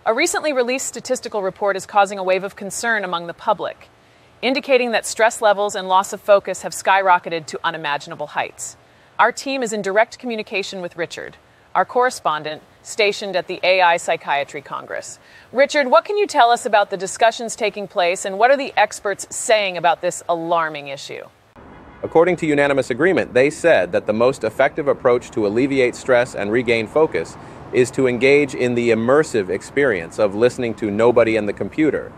A recently released statistical report is causing a wave of concern among the public, indicating that stress levels and loss of focus have skyrocketed to unimaginable heights. Our team is in direct communication with Richard, our correspondent, stationed at the AI Psychiatry Congress. Richard, what can you tell us about the discussions taking place, and what are the experts saying about this alarming issue? According to unanimous agreement, they said that the most effective approach to alleviate stress and regain focus is to engage in the immersive experience of listening to Nobody and the Computer.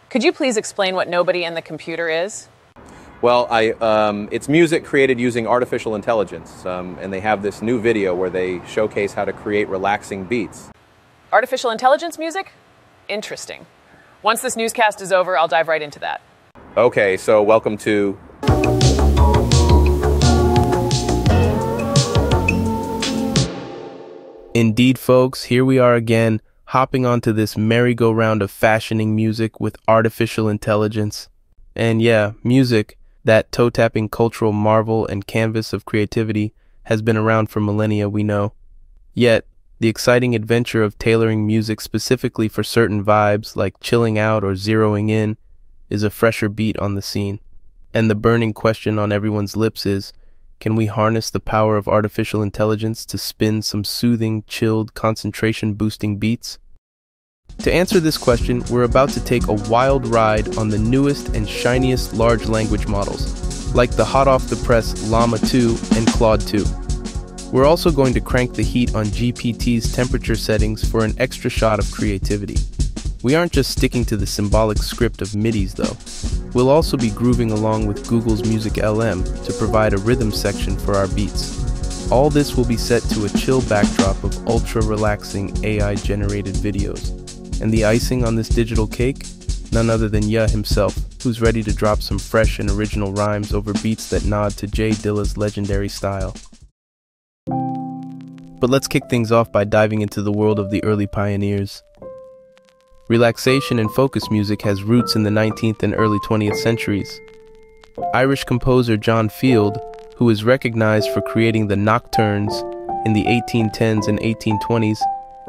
Could you please explain what Nobody and the Computer is? Well, it's music created using artificial intelligence, and they have this new video where they showcase how to create relaxing beats. Artificial intelligence music? Interesting. Once this newscast is over, I'll dive right into that. Okay, so welcome to... Indeed, folks, here we are again, hopping onto this merry-go-round of fashioning music with artificial intelligence. And yeah, music, that toe-tapping cultural marvel and canvas of creativity, has been around for millennia, we know. Yet, the exciting adventure of tailoring music specifically for certain vibes, like chilling out or zeroing in, is a fresher beat on the scene. And the burning question on everyone's lips is, can we harness the power of artificial intelligence to spin some soothing, chilled, concentration-boosting beats? To answer this question, we're about to take a wild ride on the newest and shiniest large language models, like the hot-off-the-press Llama 2 and Claude 2. We're also going to crank the heat on GPT's temperature settings for an extra shot of creativity. We aren't just sticking to the symbolic script of MIDIs, though. We'll also be grooving along with Google's musicLM to provide a rhythm section for our beats. All this will be set to a chill backdrop of ultra-relaxing AI-generated videos. And the icing on this digital cake? None other than Yah himself, who's ready to drop some fresh and original rhymes over beats that nod to Jay Dilla's legendary style. But let's kick things off by diving into the world of the early pioneers. Relaxation and focus music has roots in the 19th and early 20th centuries. Irish composer John Field, who is recognized for creating the nocturnes in the 1810s and 1820s,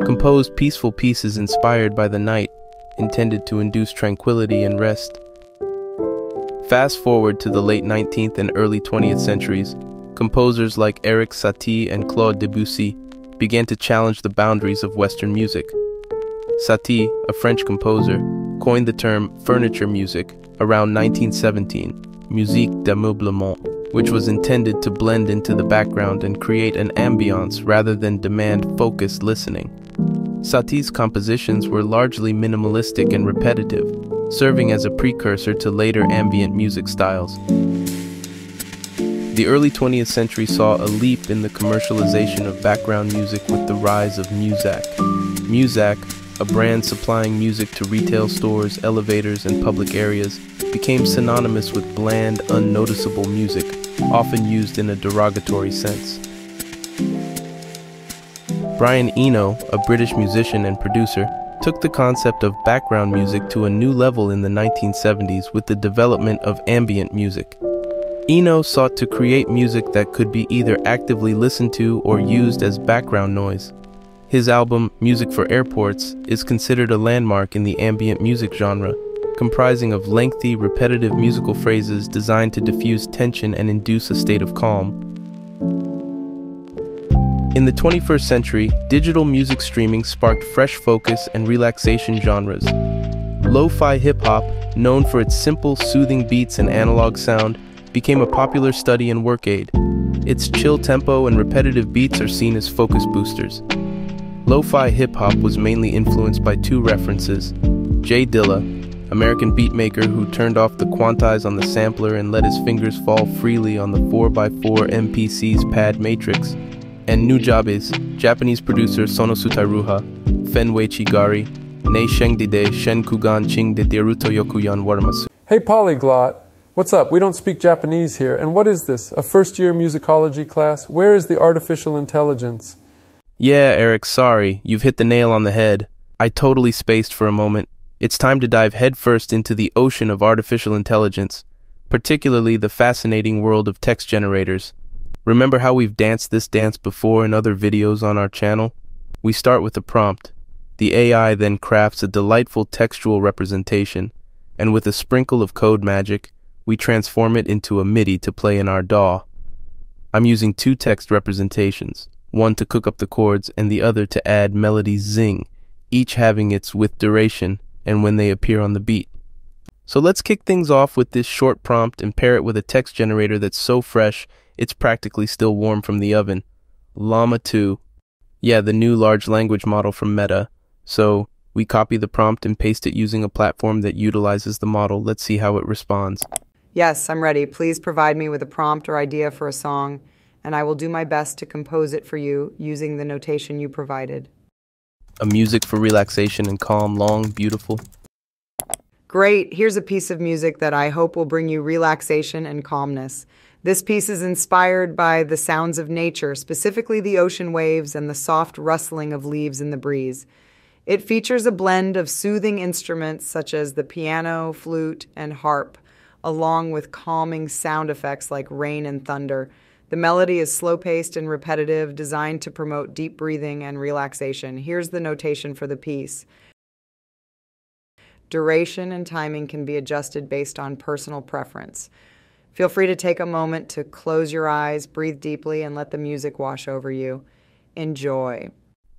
composed peaceful pieces inspired by the night, intended to induce tranquility and rest. Fast forward to the late 19th and early 20th centuries, composers like Eric Satie and Claude Debussy began to challenge the boundaries of Western music. Satie, a French composer, coined the term furniture music around 1917, musique d'ameublement, which was intended to blend into the background and create an ambiance rather than demand focused listening. Satie's compositions were largely minimalistic and repetitive, serving as a precursor to later ambient music styles. The early 20th century saw a leap in the commercialization of background music with the rise of Muzak. Muzak, a brand supplying music to retail stores, elevators, and public areas, became synonymous with bland, unnoticeable music, often used in a derogatory sense. Brian Eno, a British musician and producer, took the concept of background music to a new level in the 1970s with the development of ambient music. Eno sought to create music that could be either actively listened to or used as background noise. His album, Music for Airports, is considered a landmark in the ambient music genre, comprising of lengthy, repetitive musical phrases designed to diffuse tension and induce a state of calm. In the 21st century, digital music streaming sparked fresh focus and relaxation genres. Lo-fi hip-hop, known for its simple, soothing beats and analog sound, became a popular study and work aid. Its chill tempo and repetitive beats are seen as focus boosters. Lo-fi hip-hop was mainly influenced by two references: Jay Dilla, American beatmaker who turned off the quantize on the sampler and let his fingers fall freely on the 4x4 MPC's pad matrix, and Nujabes, Japanese producer Sonosu Tairuha, Fenwei Chigari, Ne Shengdide Shen Kugan Ching de Deruto Yokuyan Waramasu. Hey Polyglot, what's up? We don't speak Japanese here, and what is this, a first-year musicology class? Where is the artificial intelligence? Yeah, Eric, sorry, you've hit the nail on the head. I totally spaced for a moment. It's time to dive headfirst into the ocean of artificial intelligence, particularly the fascinating world of text generators. Remember how we've danced this dance before in other videos on our channel? We start with a prompt. The AI then crafts a delightful textual representation, and with a sprinkle of code magic, we transform it into a MIDI to play in our DAW. I'm using two text representations, one to cook up the chords and the other to add melodies zing, each having its with duration and when they appear on the beat. So let's kick things off with this short prompt and pair it with a text generator that's so fresh, it's practically still warm from the oven. Llama 2. Yeah, the new large language model from Meta. So we copy the prompt and paste it using a platform that utilizes the model. Let's see how it responds. Yes, I'm ready. Please provide me with a prompt or idea for a song, and I will do my best to compose it for you using the notation you provided. A music for relaxation and calm, long, beautiful. Great. Here's a piece of music that I hope will bring you relaxation and calmness. This piece is inspired by the sounds of nature, specifically the ocean waves and the soft rustling of leaves in the breeze. It features a blend of soothing instruments such as the piano, flute, and harp, along with calming sound effects like rain and thunder. The melody is slow-paced and repetitive, designed to promote deep breathing and relaxation. Here's the notation for the piece. Duration and timing can be adjusted based on personal preference. Feel free to take a moment to close your eyes, breathe deeply, and let the music wash over you. Enjoy.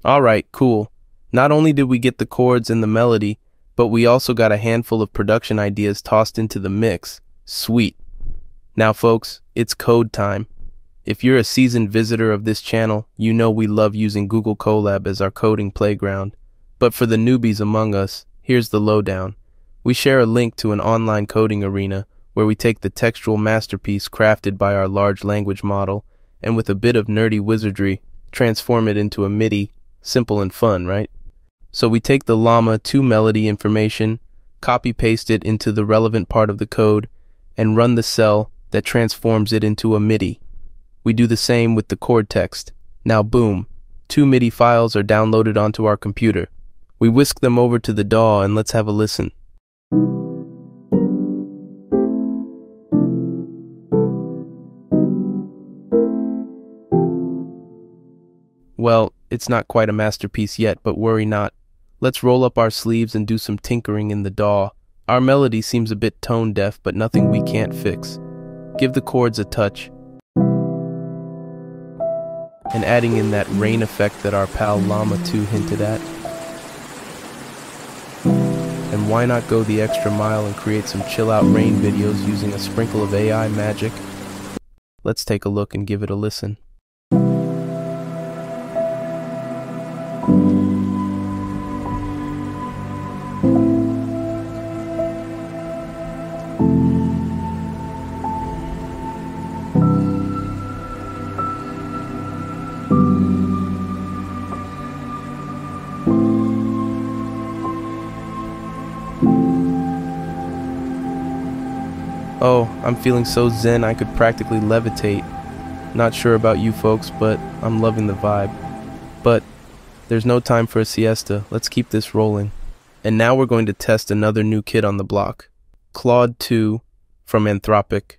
All right, cool. Not only did we get the chords and the melody, but we also got a handful of production ideas tossed into the mix. Sweet. Now, folks, it's code time. If you're a seasoned visitor of this channel, you know we love using Google Colab as our coding playground. But for the newbies among us, here's the lowdown. We share a link to an online coding arena where we take the textual masterpiece crafted by our large language model and with a bit of nerdy wizardry, transform it into a MIDI. Simple and fun, right? So we take the Llama 2 melody information, copy-paste it into the relevant part of the code, and run the cell that transforms it into a MIDI. We do the same with the chord text. Now boom, 2 MIDI files are downloaded onto our computer. We whisk them over to the DAW and let's have a listen. Well, it's not quite a masterpiece yet, but worry not. Let's roll up our sleeves and do some tinkering in the DAW. Our melody seems a bit tone deaf, but nothing we can't fix. Give the chords a touch. And adding in that rain effect that our pal Llama 2 hinted at. And why not go the extra mile and create some chill out rain videos using a sprinkle of AI magic? Let's take a look and give it a listen. Oh, I'm feeling so zen I could practically levitate. Not sure about you folks, but I'm loving the vibe. But there's no time for a siesta. Let's keep this rolling. And now we're going to test another new kid on the block. Claude2 from Anthropic,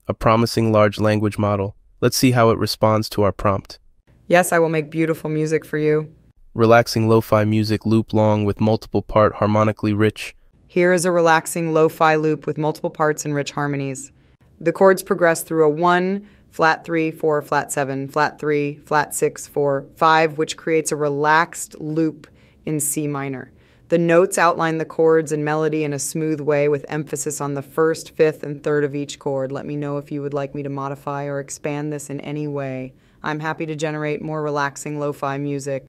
a promising large language model. Let's see how it responds to our prompt. Yes, I will make beautiful music for you. Relaxing lo-fi music loop long with multiple part harmonically rich. Here is a relaxing lo-fi loop with multiple parts and rich harmonies. The chords progress through a 1, flat 3, 4, flat 7, flat 3, flat 6, 4, 5, which creates a relaxed loop in C minor. The notes outline the chords and melody in a smooth way with emphasis on the first, fifth, and third of each chord. Let me know if you would like me to modify or expand this in any way. I'm happy to generate more relaxing lo-fi music.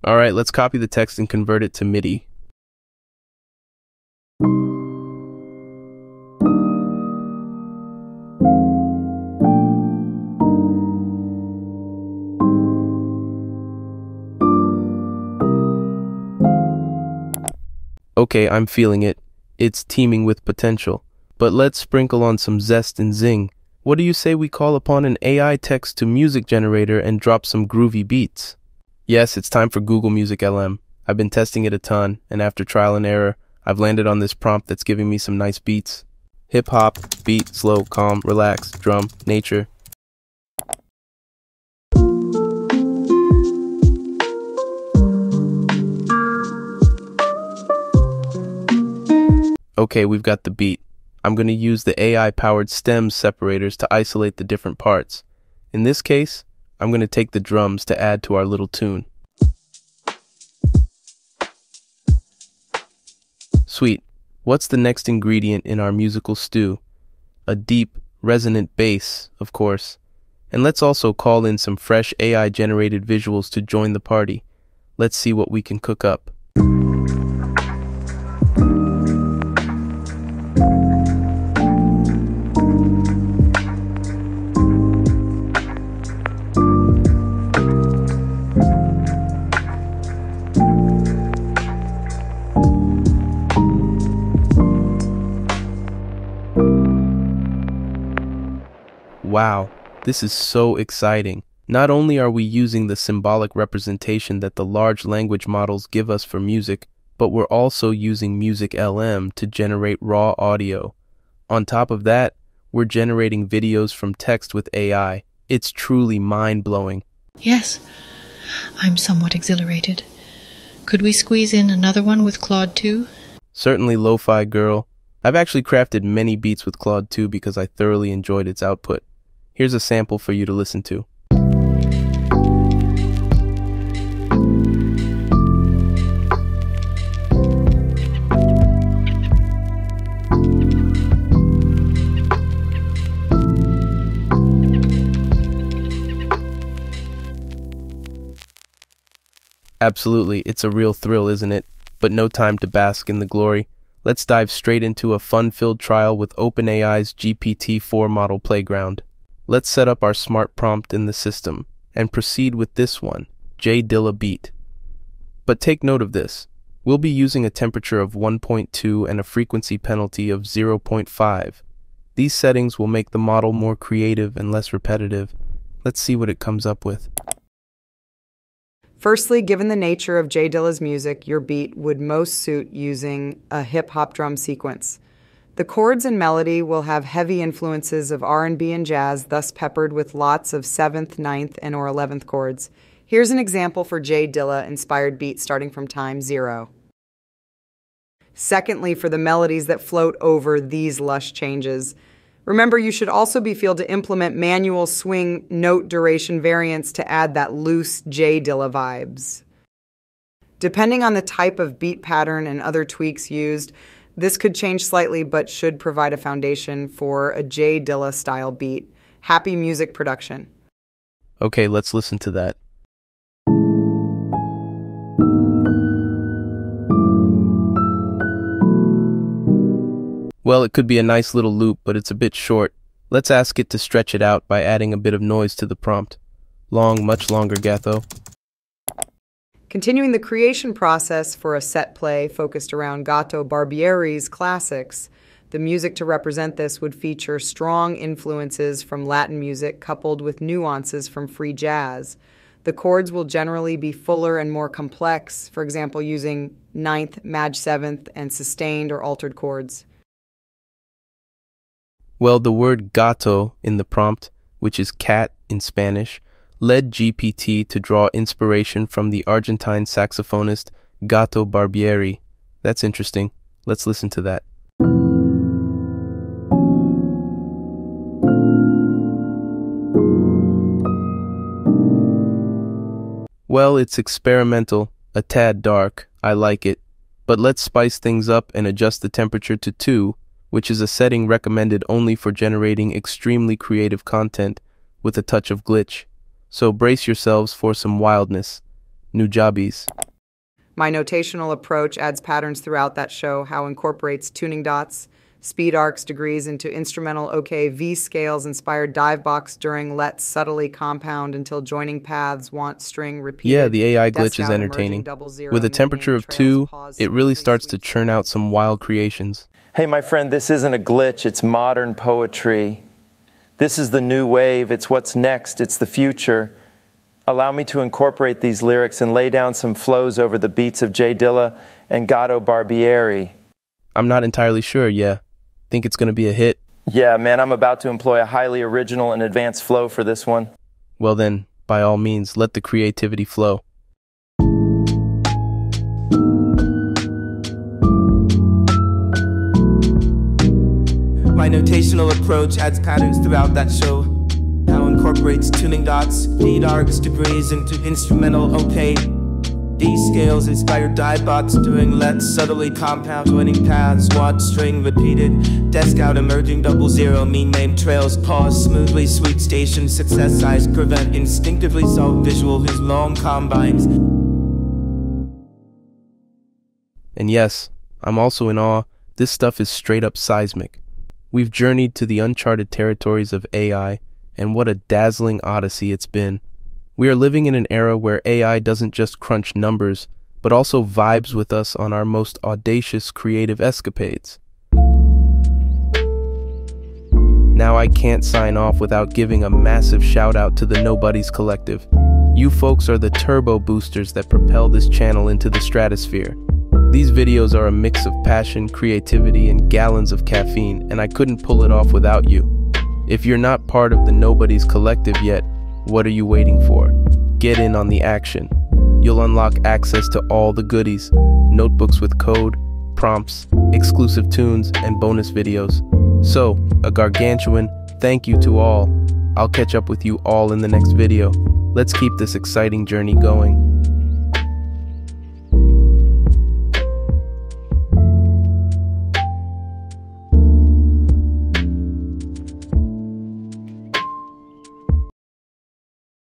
All right, let's copy the text and convert it to MIDI. Okay, I'm feeling it. It's teeming with potential. But let's sprinkle on some zest and zing. What do you say we call upon an AI text-to-music generator and drop some groovy beats? Yes, it's time for Google musicLM. I've been testing it a ton, and after trial and error, I've landed on this prompt that's giving me some nice beats. Hip-hop, beat, slow, calm, relax, drum, nature. Okay, we've got the beat. I'm going to use the AI-powered stems separators to isolate the different parts. In this case, I'm going to take the drums to add to our little tune. Sweet. What's the next ingredient in our musical stew? A deep, resonant bass, of course. And let's also call in some fresh AI-generated visuals to join the party. Let's see what we can cook up. Wow, this is so exciting. Not only are we using the symbolic representation that the large language models give us for music, but we're also using musicLM to generate raw audio. On top of that, we're generating videos from text with AI. It's truly mind-blowing. Yes, I'm somewhat exhilarated. Could we squeeze in another one with Claude2? Certainly, Lo-Fi Girl. I've actually crafted many beats with Claude2 because I thoroughly enjoyed its output. Here's a sample for you to listen to. Absolutely, it's a real thrill, isn't it? But no time to bask in the glory. Let's dive straight into a fun-filled trial with OpenAI's GPT-4 model playground. Let's set up our smart prompt in the system and proceed with this one, J Dilla beat. But take note of this. We'll be using a temperature of 1.2 and a frequency penalty of 0.5. These settings will make the model more creative and less repetitive. Let's see what it comes up with. Firstly, given the nature of J Dilla's music, your beat would most suit using a hip-hop drum sequence. The chords and melody will have heavy influences of R&B and jazz, thus peppered with lots of 7th, 9th, and or 11th chords. Here's an example for J Dilla-inspired beat starting from time 0. Secondly, for the melodies that float over these lush changes, remember you should also be able to implement manual swing note duration variants to add that loose J Dilla vibes. Depending on the type of beat pattern and other tweaks used, this could change slightly but should provide a foundation for a J Dilla style beat. Happy music production. Okay, let's listen to that. Well, it could be a nice little loop, but it's a bit short. Let's ask it to stretch it out by adding a bit of noise to the prompt. Long, much longer, Gatho. Continuing the creation process for a set play focused around Gato Barbieri's classics, the music to represent this would feature strong influences from Latin music coupled with nuances from free jazz. The chords will generally be fuller and more complex, for example, using 9th, maj 7th, and sustained or altered chords. Well, the word gato in the prompt, which is cat in Spanish, led GPT to draw inspiration from the Argentine saxophonist Gato Barbieri. That's interesting. Let's listen to that. Well, it's experimental, a tad dark. I like it. But let's spice things up and adjust the temperature to 2, which is a setting recommended only for generating extremely creative content with a touch of glitch. So brace yourselves for some wildness. Nujabis. My notational approach adds patterns throughout that show, how incorporates tuning dots, speed arcs, degrees into instrumental OK V scales, inspired dive box during let subtly compound until joining paths, want string, repeat. Yeah, the AI glitch is entertaining. With a temperature of 2, it really starts to churn out some wild creations. Hey, my friend, this isn't a glitch, it's modern poetry. This is the new wave, it's what's next, it's the future. Allow me to incorporate these lyrics and lay down some flows over the beats of J Dilla and Gato Barbieri. I'm not entirely sure, yeah. Think it's going to be a hit? Yeah, man, I'm about to employ a highly original and advanced flow for this one. Well then, by all means, let the creativity flow. My notational approach adds patterns throughout that show. How incorporates tuning dots, feed arcs, degrees into instrumental opaque. These scales inspire diebots doing let's subtly compound joining paths, watch string repeated, desk out emerging 00 mean name trails, pause smoothly sweet station success size prevent instinctively solve visual whose long combines. And yes, I'm also in awe. This stuff is straight up seismic. We've journeyed to the uncharted territories of AI, and what a dazzling odyssey it's been. We are living in an era where AI doesn't just crunch numbers, but also vibes with us on our most audacious creative escapades. Now I can't sign off without giving a massive shout out to the Nobody's Collective. You folks are the turbo boosters that propel this channel into the stratosphere. These videos are a mix of passion, creativity, and gallons of caffeine, and I couldn't pull it off without you. If you're not part of the Nobody's Collective yet, what are you waiting for? Get in on the action. You'll unlock access to all the goodies, notebooks with code, prompts, exclusive tunes, and bonus videos. So, a gargantuan thank you to all. I'll catch up with you all in the next video. Let's keep this exciting journey going.